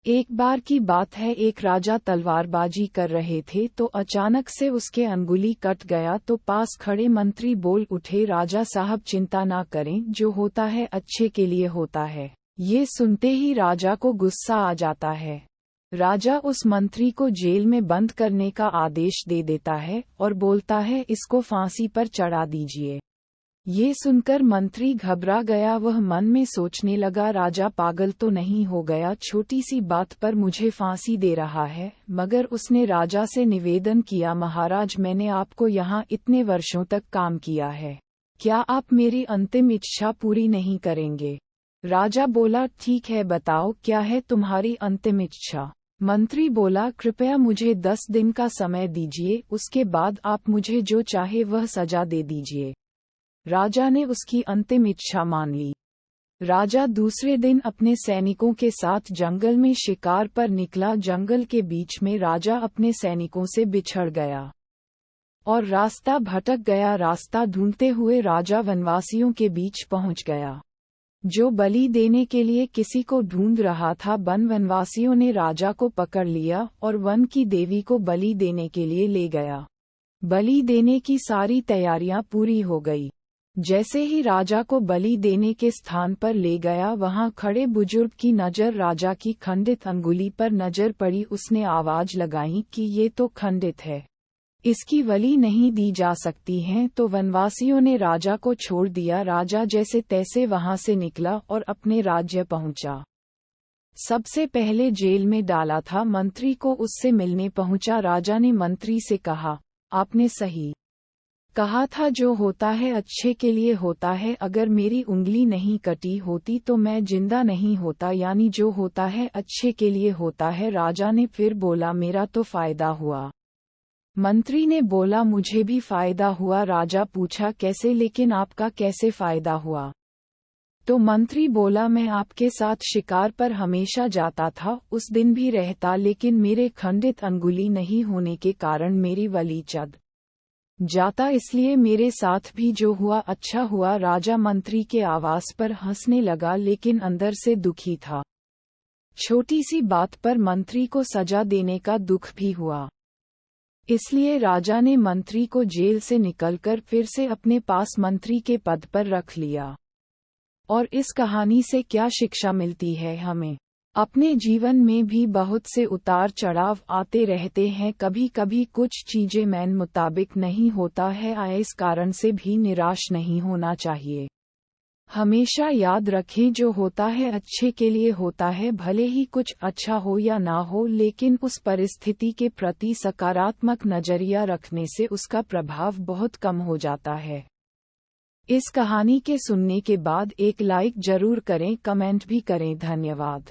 एक बार की बात है, एक राजा तलवारबाजी कर रहे थे तो अचानक से उसके अंगुली कट गया तो पास खड़े मंत्री बोल उठे, राजा साहब चिंता ना करें, जो होता है अच्छे के लिए होता है। ये सुनते ही राजा को गुस्सा आ जाता है। राजा उस मंत्री को जेल में बंद करने का आदेश दे देता है और बोलता है, इसको फांसी पर चढ़ा दीजिए। ये सुनकर मंत्री घबरा गया। वह मन में सोचने लगा, राजा पागल तो नहीं हो गया, छोटी सी बात पर मुझे फांसी दे रहा है। मगर उसने राजा से निवेदन किया, महाराज मैंने आपको यहाँ इतने वर्षों तक काम किया है, क्या आप मेरी अंतिम इच्छा पूरी नहीं करेंगे? राजा बोला, ठीक है बताओ क्या है तुम्हारी अंतिम इच्छा? मंत्री बोला, कृपया मुझे 10 दिन का समय दीजिए, उसके बाद आप मुझे जो चाहे वह सजा दे दीजिए। राजा ने उसकी अंतिम इच्छा मान ली। राजा दूसरे दिन अपने सैनिकों के साथ जंगल में शिकार पर निकला। जंगल के बीच में राजा अपने सैनिकों से बिछड़ गया और रास्ता भटक गया। रास्ता ढूंढते हुए राजा वनवासियों के बीच पहुंच गया, जो बलि देने के लिए किसी को ढूंढ रहा था। वनवासियों ने राजा को पकड़ लिया और वन की देवी को बलि देने के लिए ले गया। बलि देने की सारी तैयारियां पूरी हो गई। जैसे ही राजा को बलि देने के स्थान पर ले गया, वहां खड़े बुजुर्ग की नजर राजा की खंडित अंगुली पर नजर पड़ी। उसने आवाज लगाई कि ये तो खंडित है, इसकी बलि नहीं दी जा सकती है। तो वनवासियों ने राजा को छोड़ दिया। राजा जैसे तैसे वहां से निकला और अपने राज्य पहुंचा। सबसे पहले जेल में डाला था। मंत्री को उससे मिलने पहुंचा। राजा ने मंत्री से कहा, आपने सही कहा था, जो होता है अच्छे के लिए होता है। अगर मेरी उंगली नहीं कटी होती तो मैं जिंदा नहीं होता, यानी जो होता है अच्छे के लिए होता है। राजा ने फिर बोला, मेरा तो फायदा हुआ। मंत्री ने बोला, मुझे भी फायदा हुआ। राजा पूछा, कैसे? लेकिन आपका कैसे फायदा हुआ? तो मंत्री बोला, मैं आपके साथ शिकार पर हमेशा जाता था, उस दिन भी रहता, लेकिन मेरे खंडित अंगुली नहीं होने के कारण मेरी बलि चढ़ जाता, इसलिए मेरे साथ भी जो हुआ अच्छा हुआ। राजा मंत्री के आवाज पर हंसने लगा, लेकिन अंदर से दुखी था। छोटी सी बात पर मंत्री को सजा देने का दुख भी हुआ। इसलिए राजा ने मंत्री को जेल से निकलकर फिर से अपने पास मंत्री के पद पर रख लिया। और इस कहानी से क्या शिक्षा मिलती है हमें? अपने जीवन में भी बहुत से उतार चढ़ाव आते रहते हैं। कभी कभी कुछ चीजें मन मुताबिक नहीं होता है, इस कारण से भी निराश नहीं होना चाहिए। हमेशा याद रखें, जो होता है अच्छे के लिए होता है। भले ही कुछ अच्छा हो या ना हो, लेकिन उस परिस्थिति के प्रति सकारात्मक नजरिया रखने से उसका प्रभाव बहुत कम हो जाता है। इस कहानी के सुनने के बाद एक लाइक जरूर करें, कमेंट भी करें। धन्यवाद।